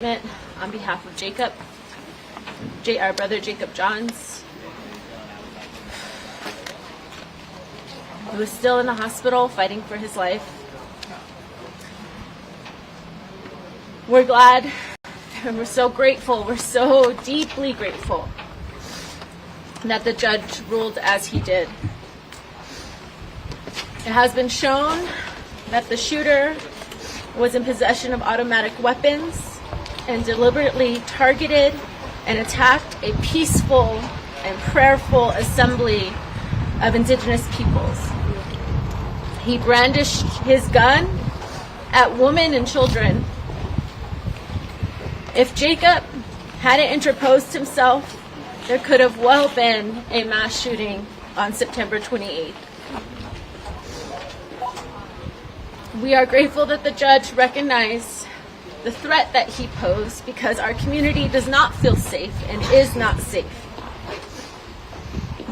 On behalf of Jacob, our brother Jacob Johns, who is still in the hospital fighting for his life. We're glad and we're so grateful, we're so deeply grateful that the judge ruled as he did. It has been shown that the shooter was in possession of automatic weapons and deliberately targeted and attacked a peaceful and prayerful assembly of indigenous peoples. He brandished his gun at women and children. If Jacob hadn't interposed himself, there could have well been a mass shooting on September 28th. We are grateful that the judge recognized the threat that he posed because our community does not feel safe and is not safe.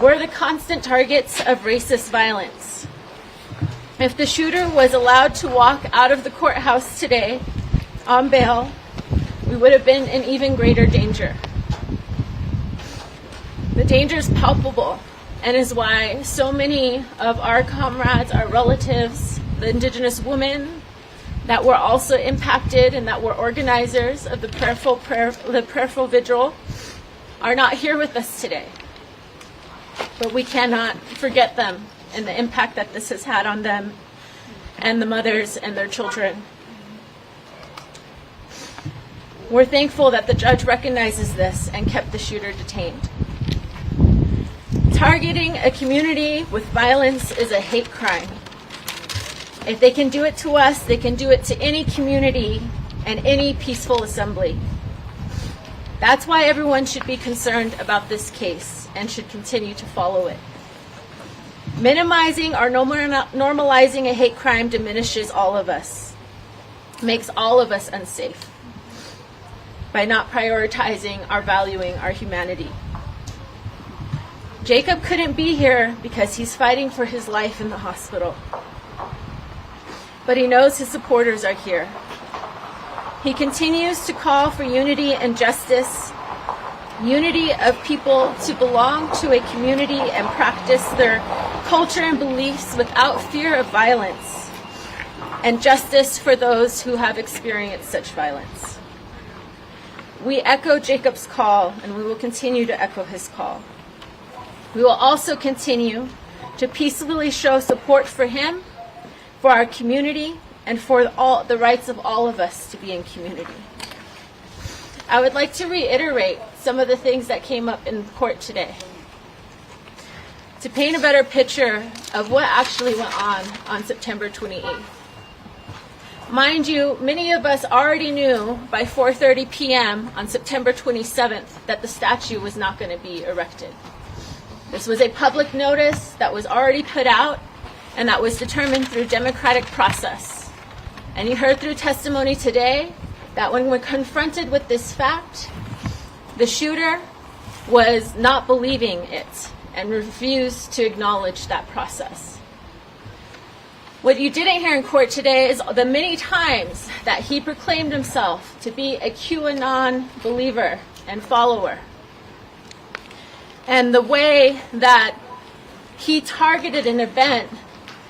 We're the constant targets of racist violence. If the shooter was allowed to walk out of the courthouse today on bail, we would have been in even greater danger. The danger is palpable and is why so many of our comrades, our relatives, the indigenous women that were also impacted and that were organizers of the prayerful vigil are not here with us today. But we cannot forget them and the impact that this has had on them and the mothers and their children. We're thankful that the judge recognizes this and kept the shooter detained. Targeting a community with violence is a hate crime. If they can do it to us, they can do it to any community and any peaceful assembly. That's why everyone should be concerned about this case and should continue to follow it. Minimizing or normalizing a hate crime diminishes all of us, makes all of us unsafe by not prioritizing or valuing our humanity. Jacob couldn't be here because he's fighting for his life in the hospital. But he knows his supporters are here. He continues to call for unity and justice, unity of people to belong to a community and practice their culture and beliefs without fear of violence, and justice for those who have experienced such violence. We echo Jacob's call, and we will continue to echo his call. We will also continue to peacefully show support for him, for our community, and for all the rights of all of us to be in community. I would like to reiterate some of the things that came up in court today to paint a better picture of what actually went on September 28th. Mind you, many of us already knew by 4:30 p.m. on September 27th that the statue was not going to be erected. This was a public notice that was already put out and that was determined through democratic process. And you heard through testimony today that when we're confronted with this fact, the shooter was not believing it and refused to acknowledge that process. What you didn't hear in court today is the many times that he proclaimed himself to be a QAnon believer and follower. And the way that he targeted an event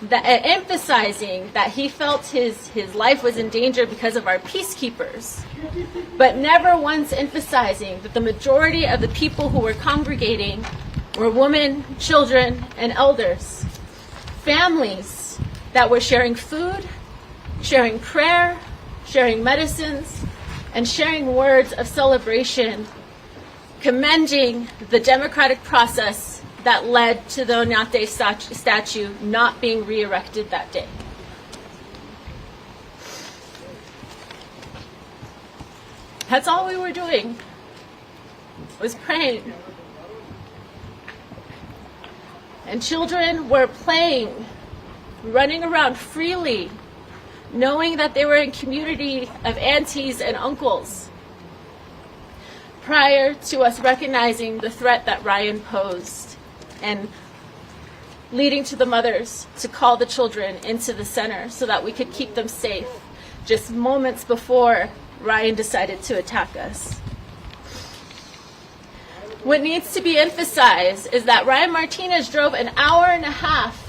that emphasizing that he felt his life was in danger because of our peacekeepers, but never once emphasizing that the majority of the people who were congregating were women, children, and elders, families that were sharing food, sharing prayer, sharing medicines, and sharing words of celebration, commending the democratic process that led to the Oñate statue not being re-erected that day. That's all we were doing, was praying. And children were playing, running around freely, knowing that they were in community of aunties and uncles, prior to us recognizing the threat that Ryan posed and leading to the mothers to call the children into the center so that we could keep them safe just moments before Ryan decided to attack us. What needs to be emphasized is that Ryan Martinez drove an hour and a half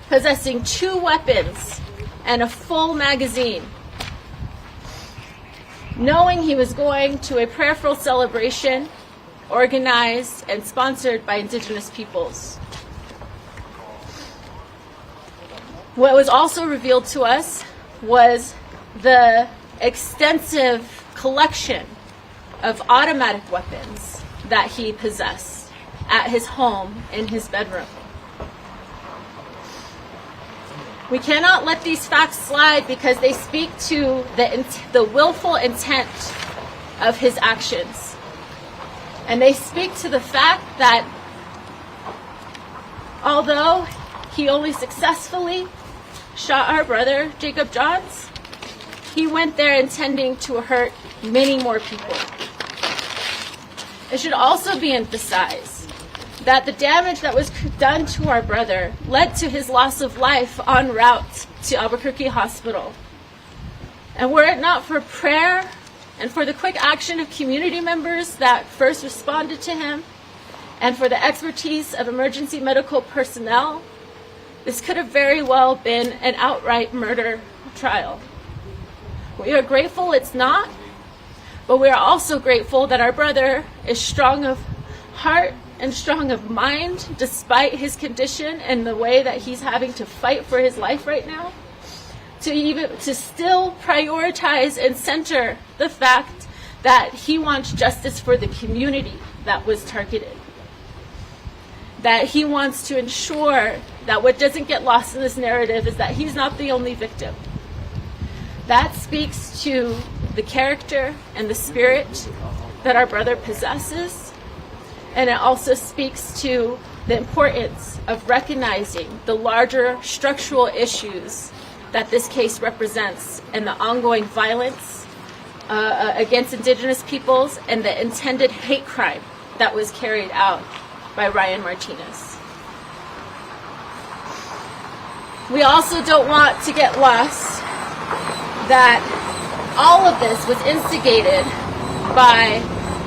possessing 2 weapons and a full magazine, knowing he was going to a prayerful celebration organized and sponsored by Indigenous peoples. What was also revealed to us was the extensive collection of automatic weapons that he possessed at his home in his bedroom. We cannot let these facts slide because they speak to the willful intent of his actions. And they speak to the fact that although he only successfully shot our brother, Jacob Johns, he went there intending to hurt many more people. It should also be emphasized that the damage that was done to our brother led to his loss of life en route to Albuquerque Hospital. And were it not for prayer and for the quick action of community members that first responded to him, and for the expertise of emergency medical personnel, this could have very well been an outright murder trial. We are grateful it's not, but we are also grateful that our brother is strong of heart and strong of mind despite his condition and the way that he's having to fight for his life right now, to still prioritize and center the fact that he wants justice for the community that was targeted, that he wants to ensure that what doesn't get lost in this narrative is that he's not the only victim. That speaks to the character and the spirit that our brother possesses. And it also speaks to the importance of recognizing the larger structural issues that this case represents and the ongoing violence against Indigenous peoples and the intended hate crime that was carried out by Ryan Martinez. We also don't want to get lost that all of this was instigated by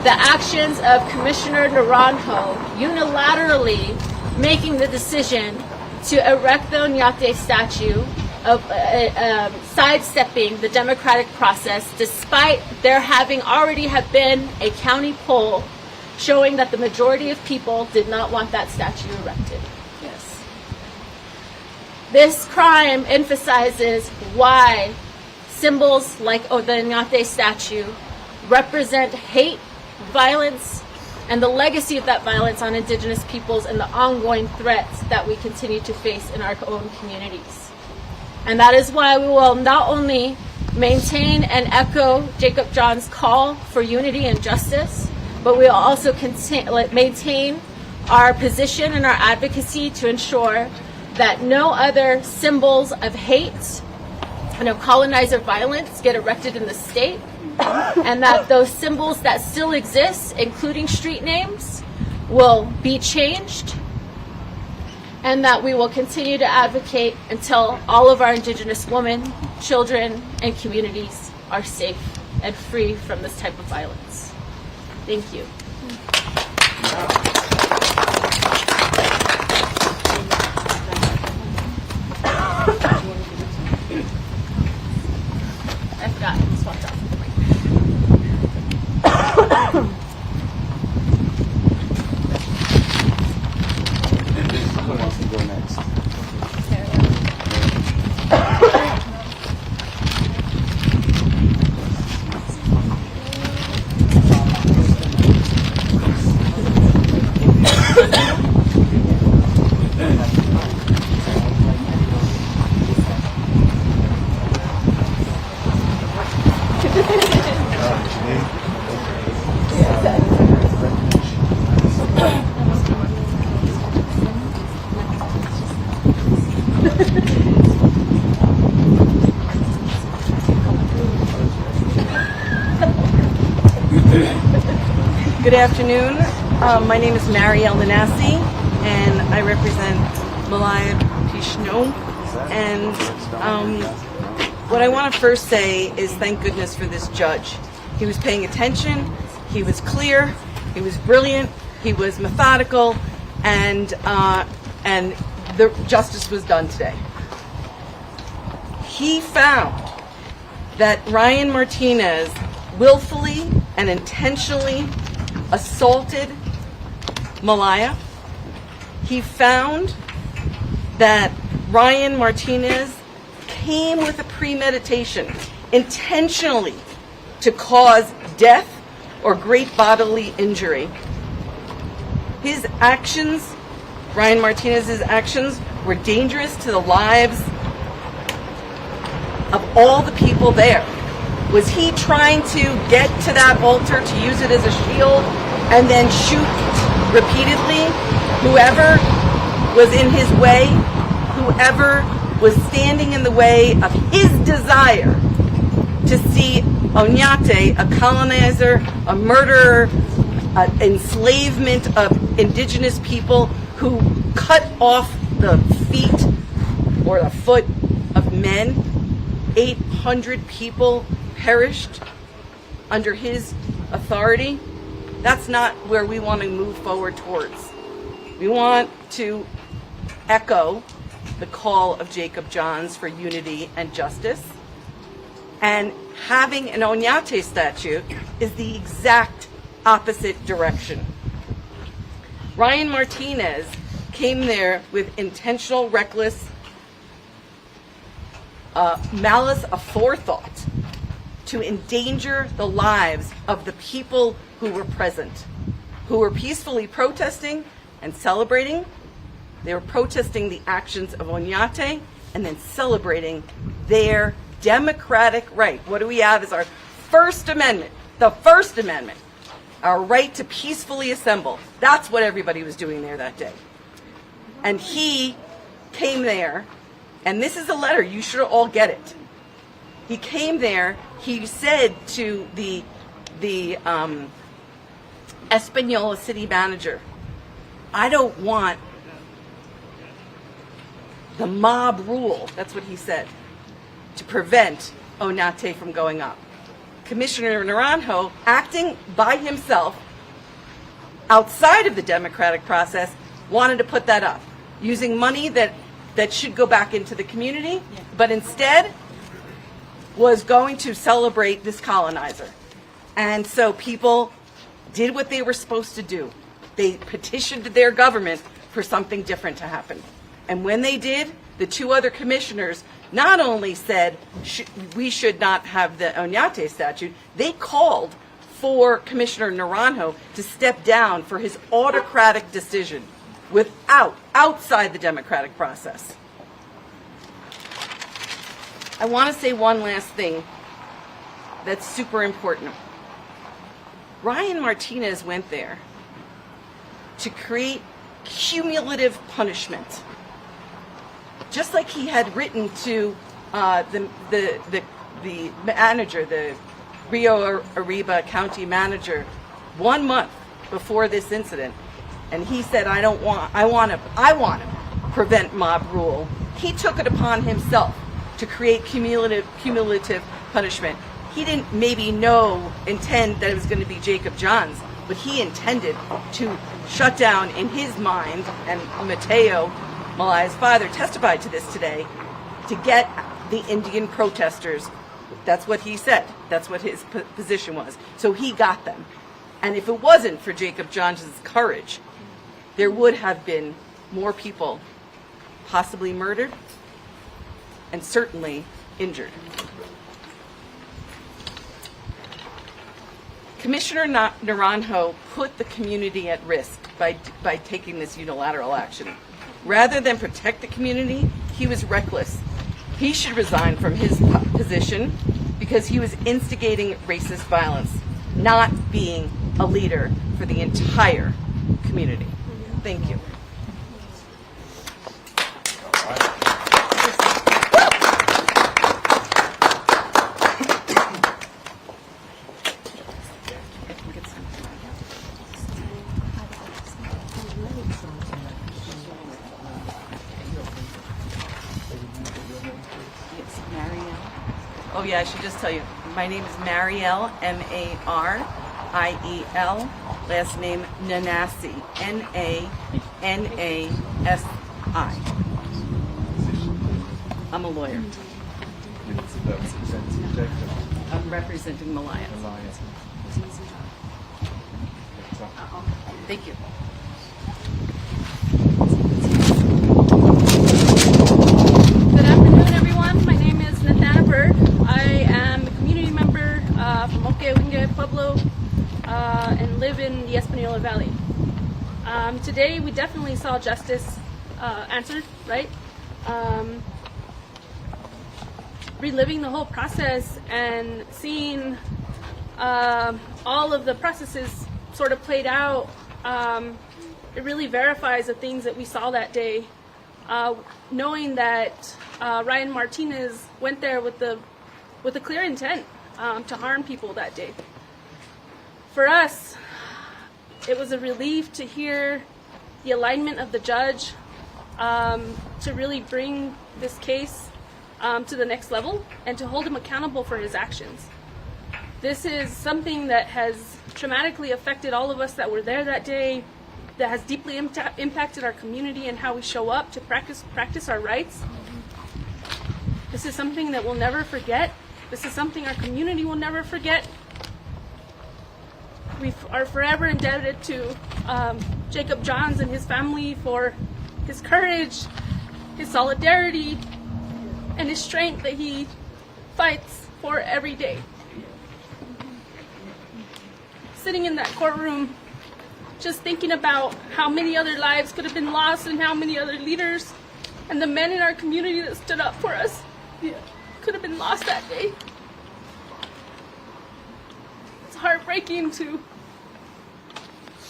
the actions of Commissioner Naranjo unilaterally making the decision to erect the Oñate statue, of sidestepping the democratic process despite there having already have been a county poll showing that the majority of people did not want that statue erected. Yes. This crime emphasizes why symbols like the Oñate statue represent hate, violence, and the legacy of that violence on Indigenous peoples and the ongoing threats that we continue to face in our own communities. And that is why we will not only maintain and echo Jacob John's call for unity and justice, but we will also maintain our position and our advocacy to ensure that no other symbols of hate and of colonizer violence get erected in the state, and that those symbols that still exist, including street names, will be changed, and that we will continue to advocate until all of our Indigenous women, children, and communities are safe and free from this type of violence. Thank you. I forgot, I swapped off. Who wants to go next? Good afternoon. My name is Marielle Nanasi, and I represent Malaya Pishno. And What I want to first say is thank goodness for this judge. He was paying attention, he was clear, he was brilliant, he was methodical, and the justice was done today. He found that Ryan Martinez willfully and intentionally assaulted Malaya. He found that Ryan Martinez came with a premeditation, intentionally to cause death or great bodily injury. His actions, Ryan Martinez's actions, were dangerous to the lives of all the people there. Was he trying to get to that altar to use it as a shield and then shoot repeatedly whoever was in his way, whoever was standing in the way of his desire to see Oñate, a colonizer, a murderer, enslavement of indigenous people who cut off the feet or the foot of men? 800 people perished under his authority. That's not where we want to move forward towards. We want to echo the call of Jacob Johns for unity and justice. And having an Oñate statute is the exact opposite direction. Ryan Martinez came there with intentional, reckless malice aforethought to endanger the lives of the people who were present, who were peacefully protesting and celebrating. They were protesting the actions of Oñate and then celebrating their democratic right. What do we have as our First Amendment? The First Amendment. Our right to peacefully assemble. That's what everybody was doing there that day. And he came there, and this is a letter, you should all get it. He came there, he said to the Española city manager, I don't want the mob rule, that's what he said, to prevent Oñate from going up. Commissioner Naranjo, acting by himself outside of the democratic process, wanted to put that up, using money that should go back into the community, but instead was going to celebrate this colonizer. And so people did what they were supposed to do. They petitioned their government for something different to happen. And when they did, the two other commissioners not only said we should not have the Oñate statute, they called for Commissioner Naranjo to step down for his autocratic decision outside the democratic process. I want to say one last thing that's super important. Ryan Martinez went there to create cumulative punishment. Just like he had written to the manager, the Rio Arriba County manager, 1 month before this incident, and he said, I want to prevent mob rule. He took it upon himself to create cumulative punishment. He didn't maybe intend that it was going to be Jacob Johns, but he intended to shut down in his mind, and Mateo, Malaya's father, testified to this today, to get the Indian protesters. That's what he said. That's what his position was. So he got them. And if it wasn't for Jacob Johns' courage, there would have been more people possibly murdered and certainly injured. Commissioner Naranjo put the community at risk by taking this unilateral action. Rather than protect the community, he was reckless. He should resign from his position because he was instigating racist violence, not being a leader for the entire community. Thank you. Oh yeah, I should just tell you. My name is Marielle, Mariel. Last name Nanasi, Nanasi. I'm a lawyer. I'm representing Malaya. Thank you. Good afternoon, everyone. My name is Nathana Bird. I am a community member from Oke Pueblo and live in the Española Valley. Today, we definitely saw justice answered, right? Reliving the whole process and seeing all of the processes sort of played out, it really verifies the things that we saw that day. Knowing that Ryan Martinez went there with a clear intent to harm people that day. For us, it was a relief to hear the alignment of the judge to really bring this case to the next level and to hold him accountable for his actions. This is something that has traumatically affected all of us that were there that day, that has deeply impacted our community and how we show up to practice our rights. This is something that we'll never forget. This is something our community will never forget. We are forever indebted to Jacob Johns and his family for his courage, his solidarity, and his strength that he fights for every day. Sitting in that courtroom, just thinking about how many other lives could have been lost and how many other leaders and the men in our community that stood up for us could have been lost that day. It's heartbreaking to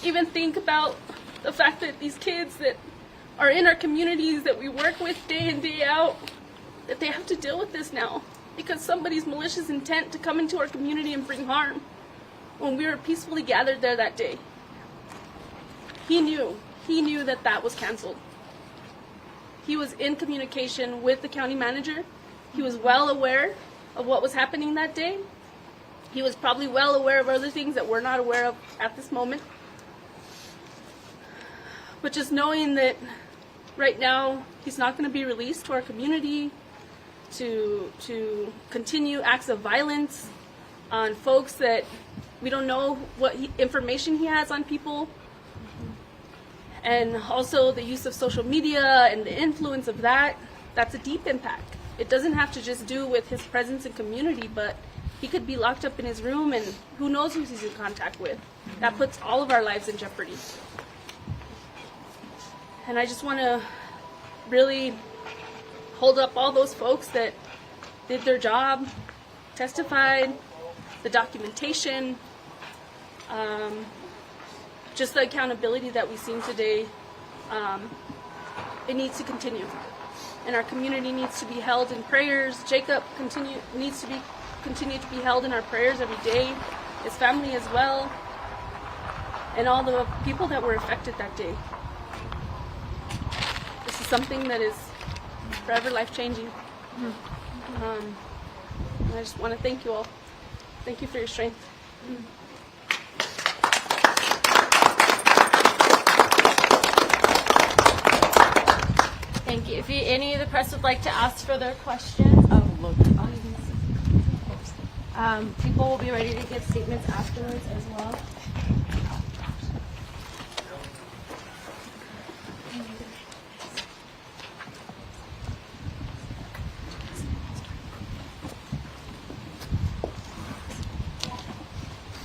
even think about the fact that these kids that are in our communities that we work with day in, day out, that they have to deal with this now because somebody's malicious intent to come into our community and bring harm when we were peacefully gathered there that day. He knew that that was canceled. He was in communication with the county manager. He was well aware of what was happening that day. He was probably well aware of other things that we're not aware of at this moment. But just knowing that right now he's not going to be released to our community to continue acts of violence on folks that we don't know what information he has on people. And also the use of social media and the influence of that, that's a deep impact. It doesn't have to just do with his presence in community, but he could be locked up in his room and who knows who he's in contact with. That puts all of our lives in jeopardy. And I just want to really hold up all those folks that did their job, testified, the documentation, just the accountability that we've seen today. It needs to continue. And our community needs to be held in prayers. Jacob needs to continue to be held in our prayers every day, his family as well, and all the people that were affected that day. This is something that is forever life-changing. And I just want to thank you all. Thank you for your strength. Thank you. If any of the press would like to ask further questions, people will be ready to give statements afterwards as well.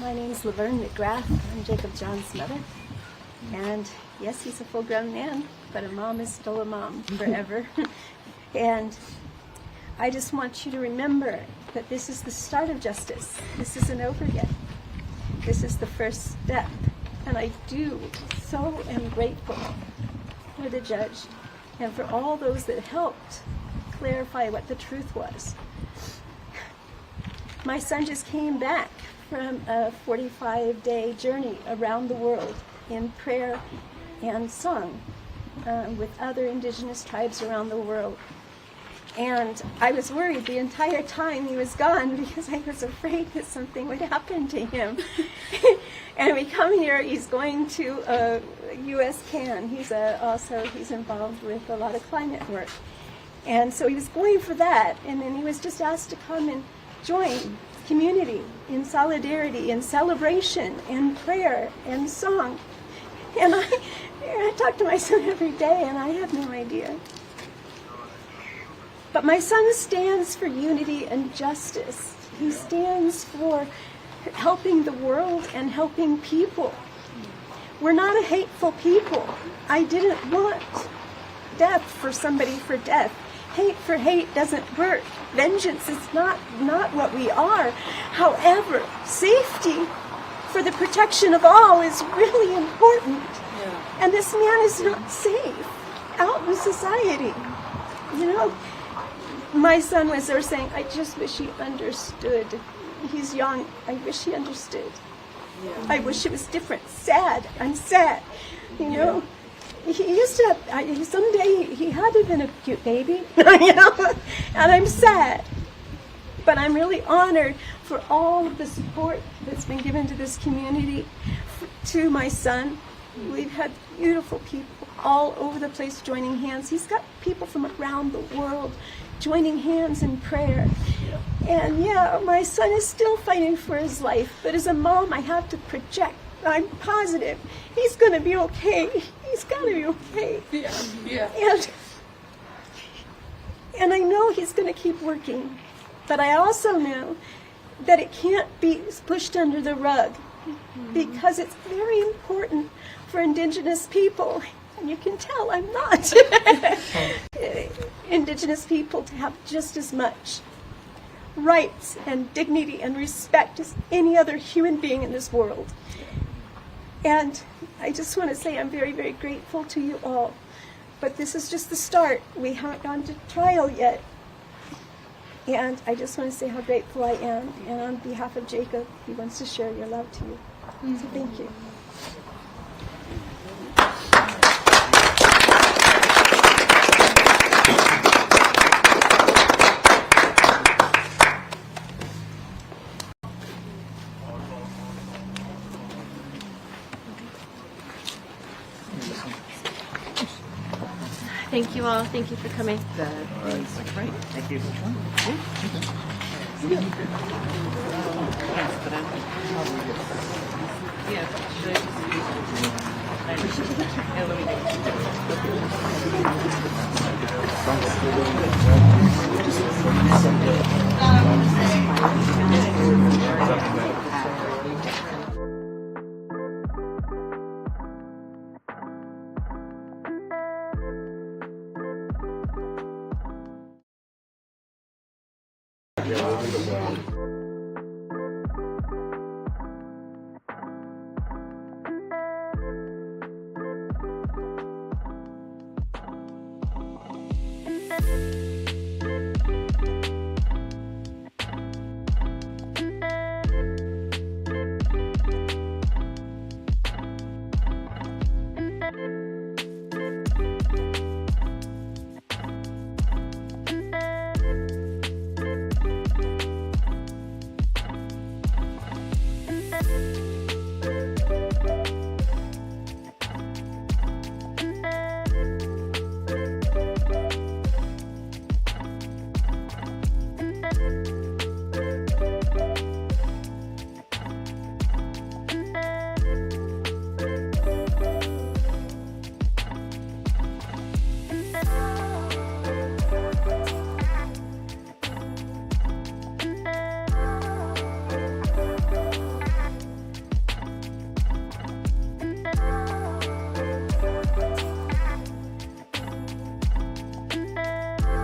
My name is Laverne McGrath. I'm Jacob John's mother. And yes, he's a full-grown man, but a mom is still a mom forever. And I just want you to remember that this is the start of justice. This isn't over yet. This is the first step. And I so am grateful for the judge and for all those that helped clarify what the truth was. My son just came back from a 45-day journey around the world in prayer and song with other indigenous tribes around the world. And I was worried the entire time he was gone because I was afraid that something would happen to him. And we come here, he's going to U.S. CAN. He's involved with a lot of climate work. And so he was going for that. And then he was just asked to come and join community in solidarity and celebration and prayer and song. And I talk to my son every day, and I have no idea. But my son stands for unity and justice. He stands for helping the world and helping people. We're not a hateful people. I didn't want death for somebody for death. Hate for hate doesn't work. Vengeance is not what we are. However, safety for the protection of all is really important. Yeah. And this man is not safe out in society. You know, my son was there saying, I just wish he understood. He's young. I wish he understood. Yeah. I wish it was different. Sad. I'm sad. You know, he used to have, someday he had to have been a cute baby, you know, and I'm sad. But I'm really honored for all of the support that's been given to this community, to my son. We've had beautiful people all over the place joining hands. He's got people from around the world joining hands in prayer. And yeah, my son is still fighting for his life, but as a mom, I have to project. I'm positive he's going to be okay. He's got to be okay. Yeah. And I know he's going to keep working, but I also know that it can't be pushed under the rug, because it's very important for Indigenous people. And you can tell I'm not. Indigenous people to have just as much rights and dignity and respect as any other human being in this world. And I just want to say I'm very, very grateful to you all. But this is just the start. We haven't gone to trial yet. And I just want to say how grateful I am. And on behalf of Jacob, he wants to share your love to you. So thank you. Thank you all. Thank you for coming. Right. Thank you. Yeah.